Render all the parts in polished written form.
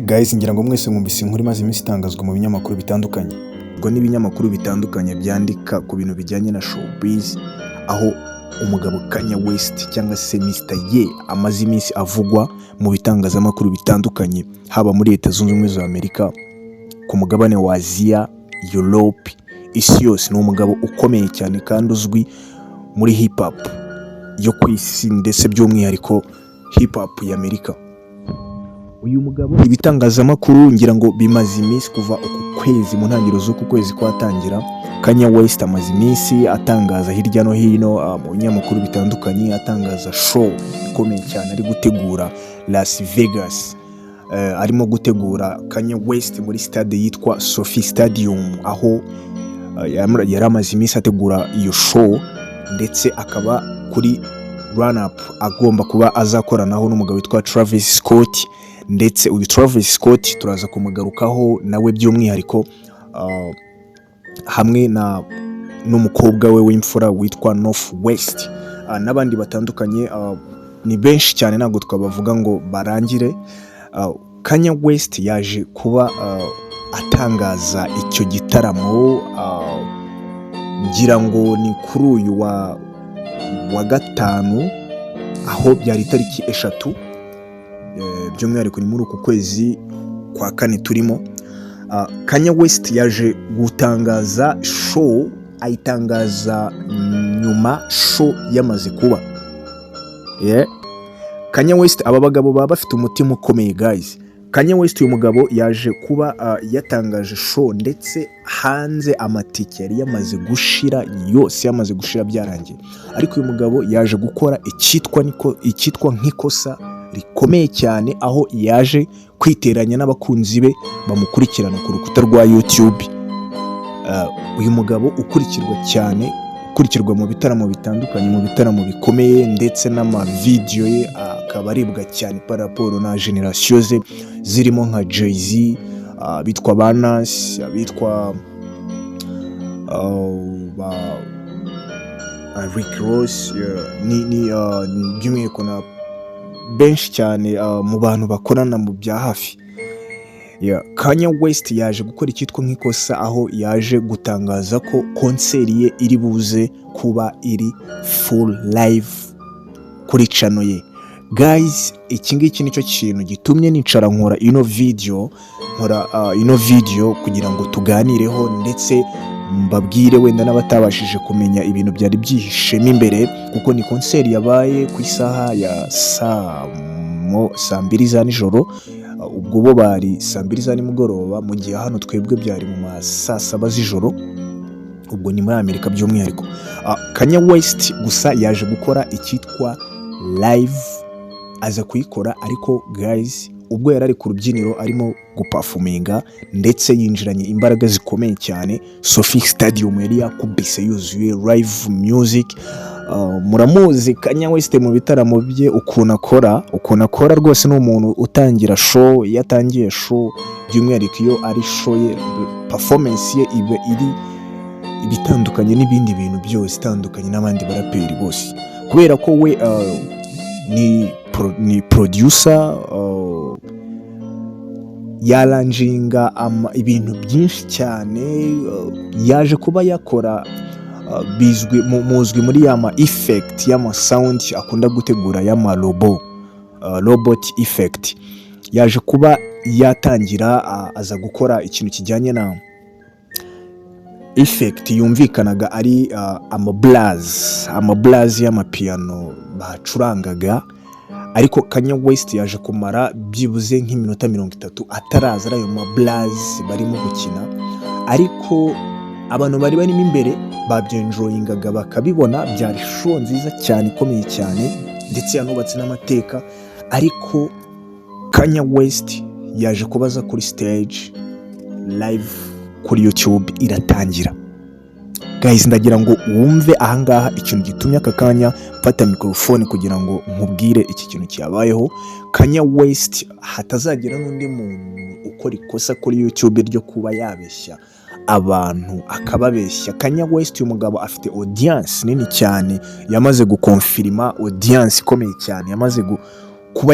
Guys, ngira ngo mwese mwumvise inkuru imaze iminsi itangazwa mu binyamakuru bitandukanye. Ubwo n'ibinyamakuru bitandukanye byandika ku bintu bijyanye na showbiz, aho umugabo Kanye West cyangwa se Mr Ye amaze iminsi avugwa mu bitangazamakuru bitandukanye, haba muri Leta Zunze Ubumwe za Amerika, ku mugabane wa Aziya, Europe, isi yose. Ni umugabo ukomeye cyane kandi uzwi muri hip hop yo ku isi ndetse by'umwihariko hip hop ya Amerika. Uyu mugabo ibitangazamakuru ngira ngo bimaze iminsi kuva uku kwezi, mu ntangiriro z'uku kwezi kwatangira, Kanye West amaze iminsi atangaza hirya no hino mu binyamakuru bitandukanye, atangaza show ikomeye cyane ari gutegura Las Vegas. Arimo gutegura Kanye West muri stade yitwa Sophie Stadium, aho yari amaze iminsi ategura iyo show, ndetse akaba kuri run up agomba kuba azakoranaho n'umugabo witwa Travis Scott. Ndetse uyu Travis Scott turaza kumugarukaho nawe by'umwihariko, hamwe n'umukobwa we w'imfura witwa North West, n'abandi batandukanye. Ni benshi cyane ntabwo twabavuga ngo barangire. Kanye West yaje kuba atangaza icyo gitaramo, ngira ngo ni kuri uyu wa gatanu, aho byari itariki 3, by'umwihariko ni muri uku kwezi kwa kane turimo. Kanye West yaje gutangaza show, ayitangaza nyuma show yamaze kuba. Kanye West, aba bagabo baba bafite umutima ukomeye guys. Kanye West uyu mugabo yaje kuba yatangaje show, ndetse hanze amatike yari yamaze gushira yose, yamaze gushira byarangiye. Ariko uyu mugabo yaje gukora icyitwa nk'ikosa rikomeye cyane, aho yaje kwiteranya n'abakunzi be bamukurikirana ku rukuta rwa YouTube. Uyu mugabo ukurikirwa mu bitaramo bitandukanye, mu bitaramo bikomeye, ndetse n'amavideo ye akaba aribwa cyane par rapport na generation ze zirimo nka Jay-Z, bitwa Banas, bitwa Rick Ross, ni by'umwihariko na benshi cyane mu bantu bakorana mu bya hafi. Kanye West yaje gukora icyitwa nk'ikosa, aho yaje gutangaza ko konseri ye iri buze kuba iri full live kuri channel ye. Guys, iki ngiki nicyo kintu gitumye nicara nkora ino video kugira ngo tuganireho, ndetse mbabwire wenda n'abatabashije kumenya ibintu byari byihishemo imbere, kuko ni konseri yabaye ku isaha ya saa 2 za nijoro. Ubwo bo bari saa 2 za nimugoroba, mu gihe hano twebwe byari mu saa 7 z'ijoro. Ubwo ni muri Amerika by'umwihariko. Kanye West gusa yaje gukora icyitwa live, aza kuyikora. Ariko guys, ubwo yari ari ku rubyiniro arimo guperforminga, ndetse yinjiranye imbaraga zikomeye cyane. Sophie Stadium yari yakubise yuzuye live music. Muramuzi Kanye West mu bitaramo bye ukuntu akora rwose. Ni umuntu utangira show, yatangiye show by'umwihariko iyo ari show ye, performance ye iba iri ibitandukanye n'ibindi bintu byose, itandukanye n'abandi baraperi bose, kubera ko we ni producer, yaranjinga ibintu byinshi cyane. Yaje kuba yakora muzwi muri yama effect yama sound akunda gutegura yama robot effect. Yaje kuba yatangira aza gukora ikintu kijyanye na effect yumvikanaga ari amablaz y'amapiano bacurangaga. Ariko Kanye West yaje kumara byibuze nk'iminota 30 ataraza ayo mablaz barimo gukina, ariko abantu bari barimo imbere babyenjoyingaga bakabibona. Byari show nziza cyane, ikomeye cyane, ndetse yanubatse n'amateka. Ariko Kanye West yaje kubaza kuri stage live kuri YouTube iratangira. Guys, ndagira ngo wumve ahangaha ikintu gitumye aka kanya mfata microphone kugira ngo nkubwire iki kintu cyabayeho. Kanye West hatazagira n'undi muntu ukora ikosa kuri YouTube ryo kuba yabeshya abantu akababeshya. Kanye West uyu mugabo afite audience nini cyane, yamaze gukonfirma audience ikomeye cyane, yamaze kuba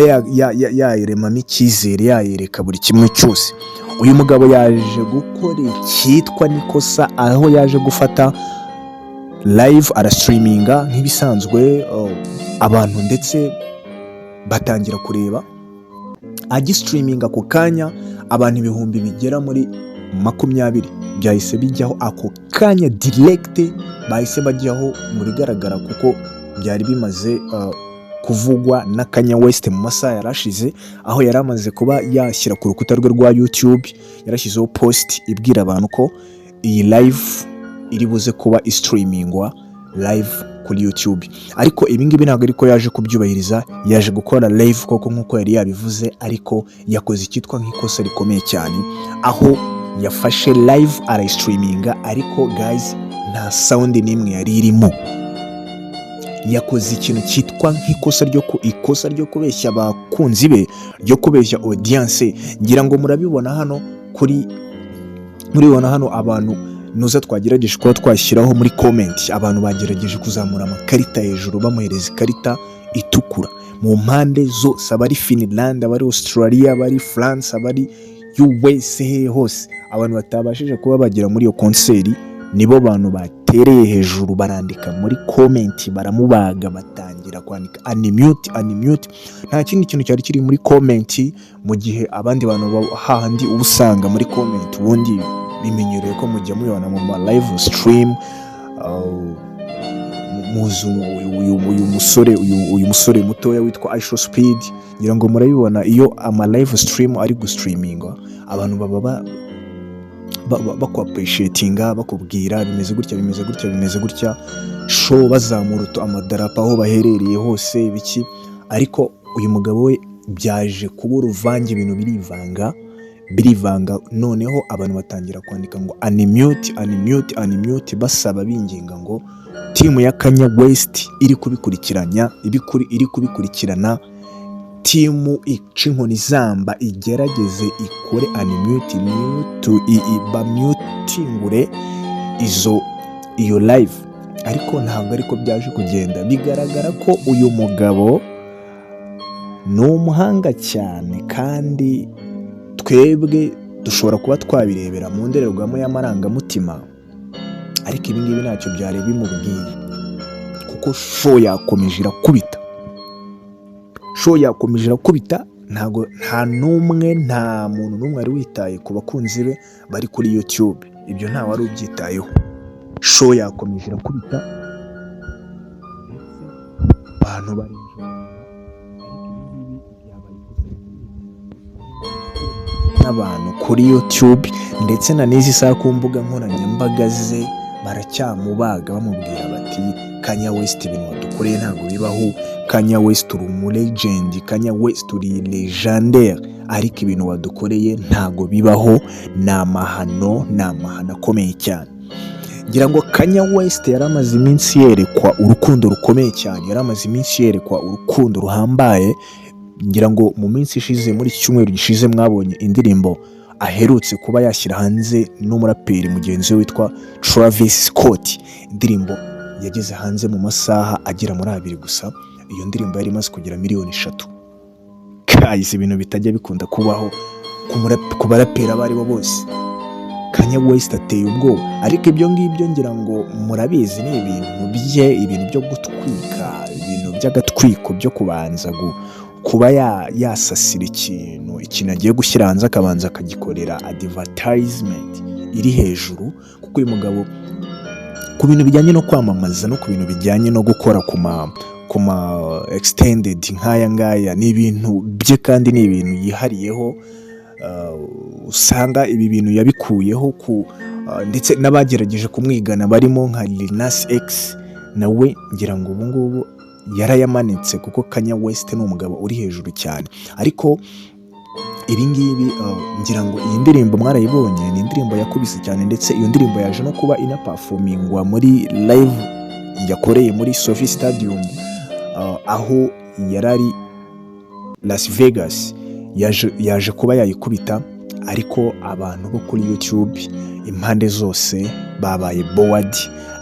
yayiremamo icyizere, yayereka buri kimwe cyose. Uyu mugabo yaje gukora icyitwa n'ikosa, aho yaje gufata live arastreaminga nk'ibisanzwe, abantu ndetse batangira kureba. Agistreaminga ako kanya abantu ibihumbi bigera muri 20 byahise bijyaho ako kanya direct, bahise bajyaho mu bigaragara, kuko byari bimaze kuvugwa na Kanye West mu masaha yarashize, aho yari amaze kuba yashyira ku rukuta rwe rwa YouTube, yarashyizeho post ibwira abantu ko iyi live iri buze kuba streamingwa live kuri YouTube. Ariko ibi ngibi ntabwo ariko yaje kubyubahiriza, yaje gukora live koko nk'uko yari yabivuze, ariko yakoze icyitwa nk'ikosa rikomeye cyane, aho yafashe live arayistreaminga, ariko guys nta sound n'imwe yari irimo. Yakoze ikintu cyitwa nk'ikosa ryo kubeshya abakunzi be, ryo kubeshya audience. Ngira ngo murabibona hano abantu nuza twagerageje kuba twashyiraho muri comment, abantu bagerageje kuzamura amakarita hejuru bamuhereza ikarita itukura mu mpande zose, abari Finland, abari Australia, abari France, abari USA, hose abantu batabashije kuba bagera muri iyo konseri nibo bantu batereye hejuru, barandika muri comment, baramubaga, batangira kwandika unmute. Nta kindi kintu cyari kiri muri comment, mu gihe abandi bantu hahandi ubusanga muri comment ubundi bimenyereye ko mujya mubibona mu live stream. uyu musore mutoya witwa Aisha Speed, ngira ngo murabibona iyo ama live stream ari gustreaminga, abantu baba bakwapreciatinga, bakubwira bimeze gutya, show bazamura amadarapo aho baherereye hose ibiki. Ariko uyu mugabo we byaje kuba uruvange, ibintu birivanga, noneho abantu batangira kwandika ngo unmute, basaba binginga ngo timu ya Kanye West iri kubikurikirana, timu ica inkoni zamba igerageze ikore unmute bamutingure iyo live. Ariko ntabwo ariko byaje kugenda. Bigaragara ko uyu mugabo ni umuhanga cyane, kandi twebwe dushobora kuba twabirebera mu ndorerwamo y'amarangamutima, ariko ibi ngibi ntacyo byari bimubwiye, kuko show yakomeje irakubita. Nta muntu n'umwe wari witaye ku bakunzi be bari kuri YouTube, ibyo nta wari ubyitayeho. Show yakomeje irakubita, abantu bari n'abantu kuri YouTube, ndetse na n'izi saha ku mbuga nkoranyambaga ze baracyamubaga, bamubwira bati Kanye West ibintu wadukoreye ntabwo bibaho, Kanye West uri umulegend, Kanye West uri legendaire, ariko ibintu wadukoreye ntabwo bibaho, ni amahano akomeye cyane. Ngira ngo Kanye West yaramaze iminsi yerekwa urukundo rukomeye cyane, yaramaze iminsi yerekwa urukundo ruhambaye. Ngira ngo mu minsi ishize, muri iki cyumweru gishize, mwabonye indirimbo aherutse kuba yashyira hanze n'umuraperi mugenzi we witwa Travis Scott. Indirimbo yageze hanze mu masaha agera muri 2 gusa, iyo ndirimbo yari imaze kugira 3 miliyoni. Guys, ibintu bitajya bikunda kubaho ku baraperi abari bo bose. Kanye West ateye ubwoba, ariko ibyo ngibyo ngira ngo murabizi ni ibintu byo gutwika, ibintu by'agatwiko byo kubanza kuba yasasira ikintu agiye gushyira hanze, akabanza akagikorera advertisement iri hejuru. Kuko uyu mugabo ku bintu bijyanye no kwamamaza no ku bintu bijyanye no gukora ku ma extended nk'aya ngaya, ni ibintu bye kandi ni ibintu yihariyeho. Usanga ibi bintu yabikuyeho ndetse n'abagerageje kumwigana barimo nka Lil Nas X, nawe ngira ngo ubu ngubu yarayamanitse, kuko Kanye West ni umugabo uri hejuru cyane. Ariko ibi ngibi ngira ngo iyi ndirimbo mwarayibonye, ni indirimbo yakubise cyane, ndetse iyo ndirimbo yaje no kuba inaperformingwa muri live yakoreye muri Sophie Stadium, aho yarari Las Vegas. Yaje kuba yayikubita, ariko abantu bo kuri YouTube impande zose babaye bored,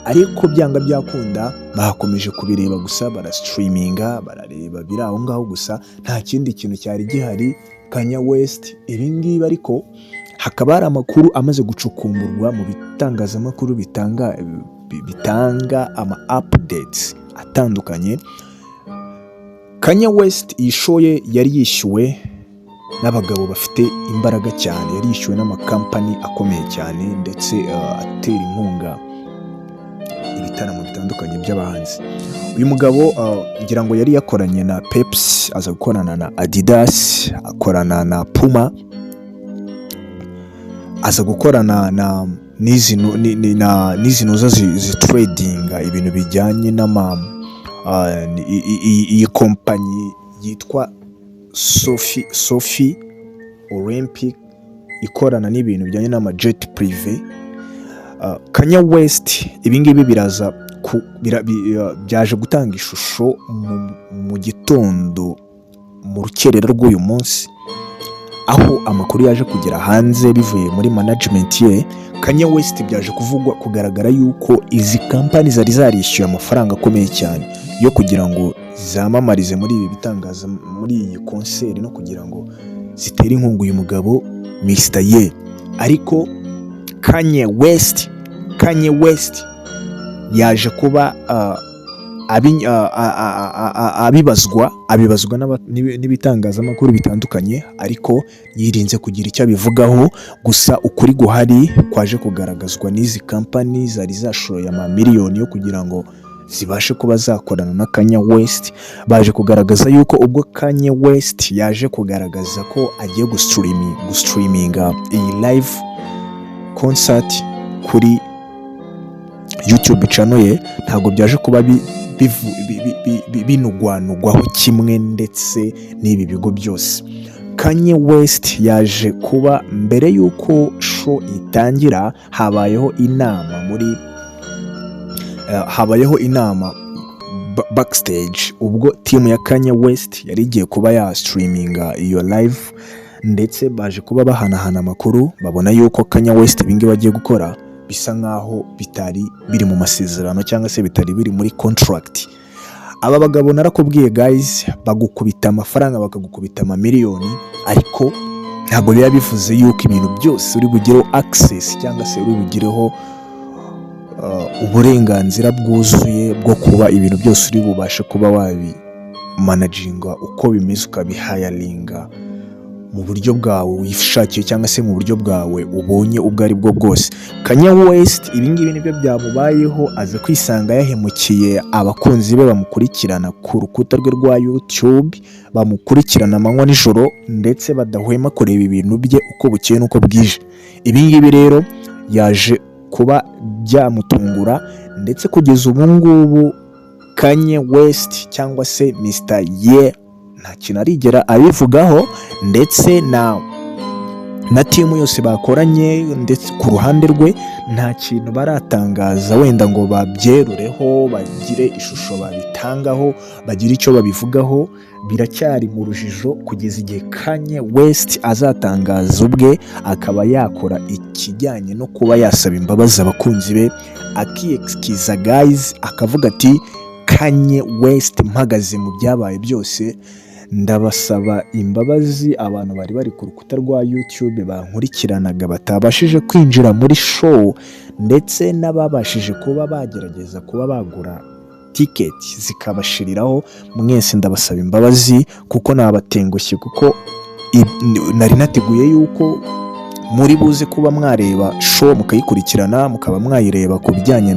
ariko byanga byakunda bakomeje kubireba gusa, barastreaminga, barareba biri aho ngaho gusa, nta kindi kintu cyari gihari. Kanye West ibi ngibi ariko hakaba hari amakuru amaze gucukumburwa mu bitangazamakuru bitanga ama updates atandukanye. Kanye West iyi show ye yari yishyuwe n'abagabo bafite imbaraga cyane, yari yishyuwe n'amakampani akomeye cyane, ndetse atera inkunga ibitaramo bitandukanye by'abahanzi. Uyu mugabo ngira ngo yari yakoranye na Pepsi, aza gukorana na Adidas, akorana na Puma, aza gukorana na n'izi noza zitradinga ibintu bijyanye iyi kompanyi yitwa Sophie Olympic ikorana n'ibintu bijyanye n'amajet privé. Kanye West ibingibi byaje gutanga ishusho mu gitondo mu rukerera rw'uyu munsi, aho amakuru yaje kugera hanze bivuye muri management ye. Kanye West byaje kugaragara yuko izi kampani zari zarishyuye amafaranga akomeye cyane yo kugira ngo zamamarize muri ibi bitangaza, muri iyi konseri, no kugira ngo zitere inkunga uyu mugabo Mr. Ye. Ariko Kanye West yaje kuba abibazwa n'ibitangazamakuru bitandukanye, ariko yirinze kugira icyo abivugaho. Gusa ukuri guhari kwaje kugaragazwa n'izi kampani zari zashoye amamiliyoni yo kugira ngo zibashe kuba zakorana na Kanye West. Baje kugaragaza yuko ubwo Kanye West yaje kugaragaza ko agiye gustreaminga iyi live concert kuri YouTube channel ye, ntabwo byaje kuba binugwanugwaho kimwe ndetse n'ibi bigo byose. Kanye West yaje kuba mbere y'uko show itangira habayeho inama backstage, ubwo team ya Kanye West yari igiye kuba ya streaminga iyo live, ndetse baje kuba bahanahana amakuru, babona yuko Kanye West ibingi bagiye gukora bisa nkaho bitari biri mu masezerano cyangwa se bitari biri muri contract. Aba bagabo narakubwiye guys, bagukubita amafaranga, bakagukubita amamiliyoni, ariko ntabwo biba bivuze yuko ibintu byose uri bugireho access cyangwa se uri bugireho uburenganzira bwuzuye bwo kuba ibintu byose uri bubashe kuba wabimanaginga uko bimeze, ukabihayaringa mu buryo bwawe wishakiye cyangwa se mu buryo bwawe ubonye ubwo ari bwo bwose. Kanye West ibingibi nibyo byamubayeho, aza kwisanga yahemukiye abakunzi be bamukurikirana ku rukuta rwe rwa YouTube, bamukurikirana amanywa n'ijoro, ndetse badahwema kureba ibintu bye uko bukeye n'uko bwije. Ibingibi rero yaje kuba byamutungura, ndetse kugeza ubu ngubu Kanye West cyangwa se Mr. Ye nta kintu arigera abivugaho, ndetse na timu yose bakoranye ndetse ku ruhande rwe nta kintu baratangaza wenda ngo babyerureho, bagire ishusho babitangaho, bagire icyo babivugaho. Biracyari mu rujijo kugeza igihe Kanye West azatangaza ubwe, akaba yakora ikijyanye no kuba yasaba imbabazi abakunzi be, akiexcusa guys, akavuga ati Kanye West mpagaze mu byabaye byose, ndabasaba imbabazi abantu bari bari ku rukuta rwa YouTube bankurikiranaga batabashije kwinjira muri show, ndetse n'ababashije kuba bagerageza kuba bagura ticket zikabashiriraho. Mwese ndabasaba imbabazi kuko nabatengushye, kuko nari nateguye yuko muri buze kuba mwareba show mukayikurikirana, mukaba mwayireba ku bijyanye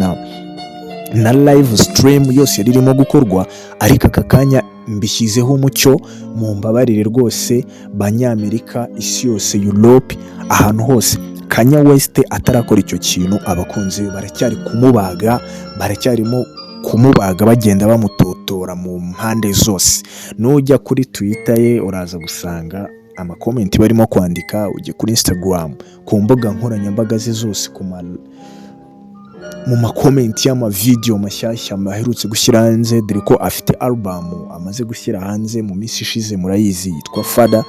na live stream yose yari irimo gukorwa, ariko aka kanya mbishyizeho umucyo. Mu mbabarire rwose Banyamerika, isi yose, Europe, ahantu hose Kanye West atarakora icyo kintu, abakunzi baracyari kumubaga bagenda bamutotora mu mpande zose. Nujya kuri Twitter ye uraza gusanga amakomenti barimo kwandika, ujye kuri Instagram, ku mbuga nkoranyambaga ze zose, mu makomenti y'amavideo mashyashya maherutse gushyira hanze, dore ko afite album amaze gushyira hanze mu minsi ishize, murayizi, yitwa Father,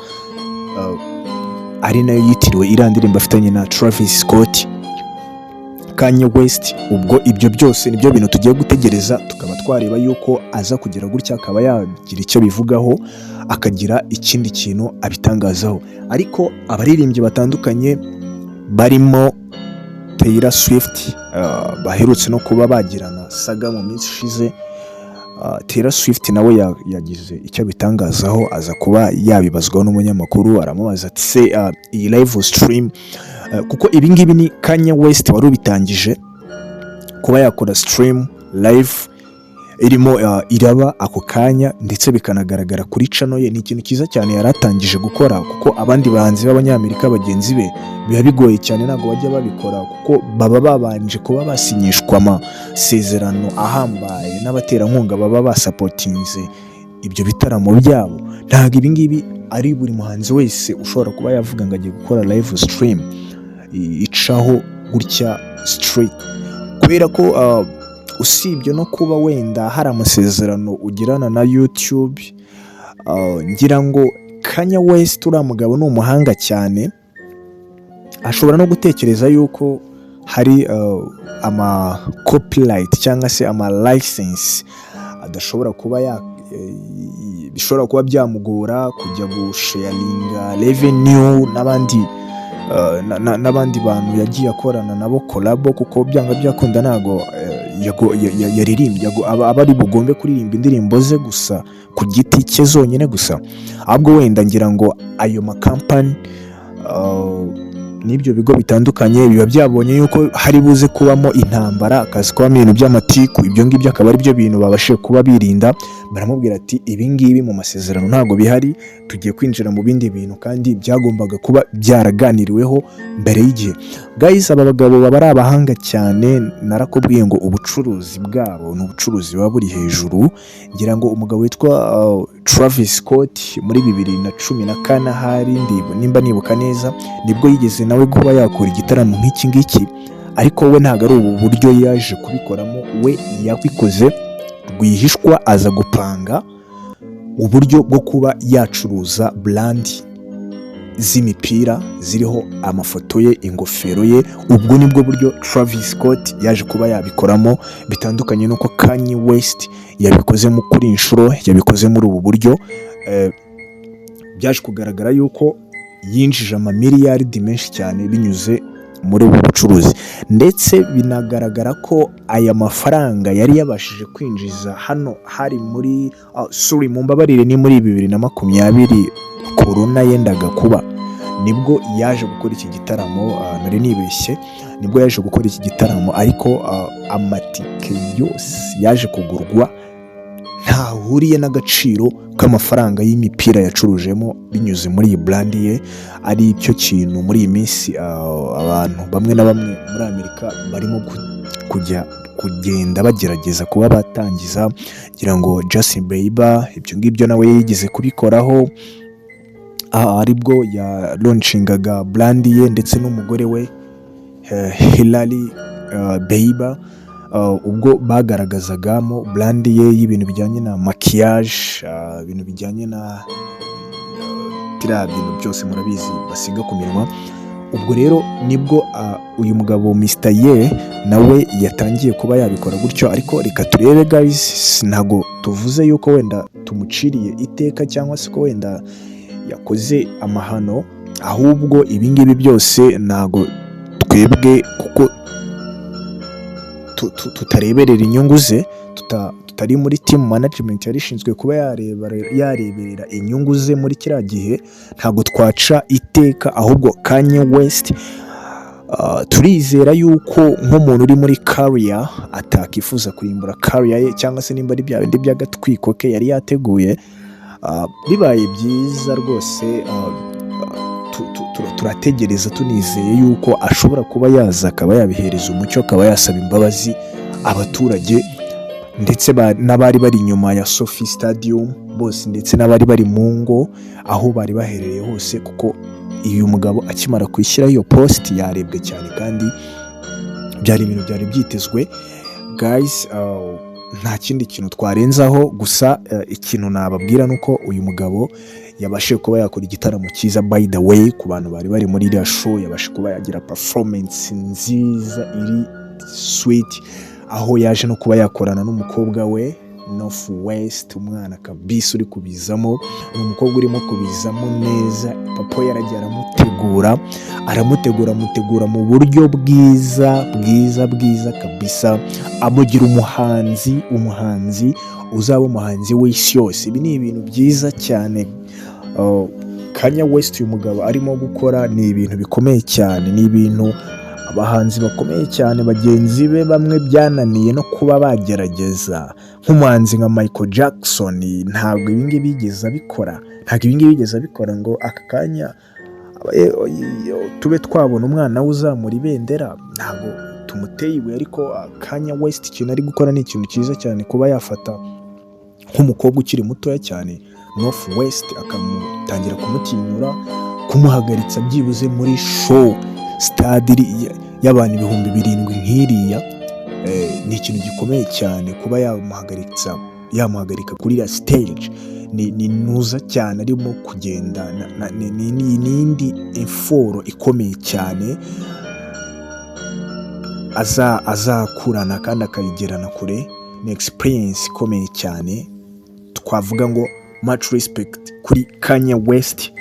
ari nayo yitiriwe iriya ndirimbo afitanye na Travis Scott. Kanye West. Ubwo ibyo byose nibyo bintu tugiye gutegereza, tukaba twareba yuko aza kugira gutya akaba yagira icyo bivugaho, akagira ikindi kintu abitangazaho. Ariko abaririmbyi batandukanye barimo Taylor Swift baherutse no kuba bagirana saga mu minsi ishize. Taylor Swift nawe yagize icyo abitangazaho, aza kuba yabibazwaho n'umunyamakuru, aramubaza ati se iyi live stream, kuko ibi ngibi ni Kanye West wari ubitangije kuba yakora stream live irimo iraba ako kanya, ndetse bikanagaragara kuri channel ye. Ni ikintu cyiza cyane yaratangije gukora, kuko abandi bahanzi b'abanyamerika bagenzi be biba bigoye cyane, ntabwo bajya babikora kuko baba babanje kuba basinyishwa amasezerano ahambaye n'abaterankunga baba basapotinze ibyo bitaramo byabo. Ntabwo ibi ngibi ari buri muhanzi wese ushobora kuba yavuga ngo agiye gukora live stream icaho gutya straight, kubera ko usibye no kuba wenda hari amasezerano ugirana na YouTube, ngira ngo Kanye West uriya mugabo ni umuhanga cyane, ashobora no gutekereza yuko hari ama copyright cyangwa se ama license adashobora kuba bishobora kuba byamugora kujya gusharinga revenue n'abandi bantu yagiye akorana nabo collab, kuko byanga byakunda ntago yaririmbye aba ari bugombe kuririmba indirimbo ze gusa ku giti cye zonyine gusa, ahubwo wenda ngira ngo ayo makampani n'ibyo bigo bitandukanye biba byabonye yuko hari buze kubamo intambara, akazi kubamo ibintu by'amatiku, ibyo ngibyo akaba ari byo bintu babashije kuba birinda. Baramubwira ati ibi ngibi mu masezerano ntabwo bihari, tugiye kwinjira mu bindi bintu kandi byagombaga kuba byaraganiriweho mbere y'igihe. Guys, aba bagabo baba ari abahanga cyane, narakubwiye ngo ubucuruzi bwabo ni ubucuruzi buba buri hejuru. Ngira ngo umugabo witwa Travis Scott muri 2014 hari nimba nibuka neza, nibwo yigeze nawe kuba yakora igitaramo nk'iki ngiki, ariko we ntabwo ari ubu buryo yaje kubikoramo. We yabikoze rwihishwa, aza gupanga uburyo bwo kuba yacuruza brand z'imipira ziriho amafoto ye, ingofero ye. Ubwo nibwo buryo Travis Scott yaje kuba yabikoramo, bitandukanye nuko Kanye West yabikoze kuri inshuro, yabikoze muri ubu buryo. Byaje kugaragara yuko yinjije amamiliyaridi menshi cyane binyuze muri ubu bucuruzi, ndetse binagaragara ko aya mafaranga yari yabashije kwinjiza hano hari muri mumbabarire ni muri 2020 corona yendaga kuba, nibwo yaje gukora iki gitaramo. Nari nibeshye, nibwo yaje gukora iki gitaramo, ariko amatike yose yaje kugurwa ntahuriye n'agaciro k'amafaranga y'imipira yacurujemo binyuze muri iyi brand ye. Ari cyo kintu muri iyi minsi abantu bamwe na bamwe muri Amerika barimo kugenda bagerageza kuba batangiza, ngira ngo Justin Bieber ibyo ngibyo nawe yigeze kubikoraho, aribwo ya launchingaga brand ye ndetse n'umugore we Hailey Bieber, ubwo bagaragazagamo brand ye y'ibintu bijyanye na maquillage, ibintu bijyanye na bintu byose murabizi basiga ku minwa. Ubwo rero nibwo uyu mugabo Mr. Ye nawe yatangiye kuba yabikora gutyo. Ariko reka turebe guys, ntago tuvuze yuko wenda tumuciriye iteka cyangwa se ko wenda yakoze amahano, ahubwo ibi ngibi byose ntago twebwe, kuko tutareberera inyungu ze, tutari muri team management yarishinzwe kuba yareberera inyungu ze muri kiriya gihe, ntabwo twaca iteka. Ahubwo Kanye West turizera yuko nk'umuntu uri muri career atakifuza kurimbura career ye, cyangwa se nimba ari bya bindi by'agatwiko ke yari yateguye, bibaye byiza rwose. Turategereza tunizeye yuko ashobora kuba yaza akaba yabihereza umucyo, akaba yasaba imbabazi abaturage ndetse n'abari bari inyuma ya Sophie Stadium bose, ndetse n'abari bari mu ngo aho bari baherereye hose, kuko uyu mugabo akimara kwishyira iyo post yarebwe cyane kandi byari ibintu byari byitezwe. Guys, nta kindi kintu twarenzaho, gusa ikintu nababwira nuko uyu mugabo yabashije kuba yakora igitaramo cyiza. By the way, ku bantu bari muri iriya show, yabashije kuba yagira performance nziza iri sweet, aho yaje no kuba yakorana n'umukobwa we North West, umwana kabisa uri kubizamo, ni umukobwa urimo kubizamo neza. Papa yaragiye amutegura mu buryo bwiza kabisa, amugira umuhanzi uzaba umuhanzi w'isi yose. Ibi ni ibintu byiza cyane Kanye West uyu mugabo arimo gukora, ni ibintu bikomeye cyane, ni ibintu abahanzi bakomeye cyane bagenzi be bamwe byananiye no kuba bagerageza, nk'umuhanzi nka Michael Jackson ntabwo ibingibi yigeze abikora ngo aka kanya tube twabona umwana we uzamura ibendera, ntabwo tumuteye ibuye. Ariko Kanye West ikintu ari gukora ni ikintu cyiza cyane, kuba yafata nk'umukobwa ukiri mutoya cyane North West akamutangira kumutinyura, kumuhagaritsa byibuze muri show stade y'abantu 7,000 nk'iriya, ni ikintu gikomeye cyane kuba yamuhagarika kuri ya stage. Ni nuza cyane arimo kugenda, n'indi effort ikomeye cyane azakurana kandi akayigerana kure, ni experience ikomeye cyane. Twavuga ngo much respect kuri Kanye West.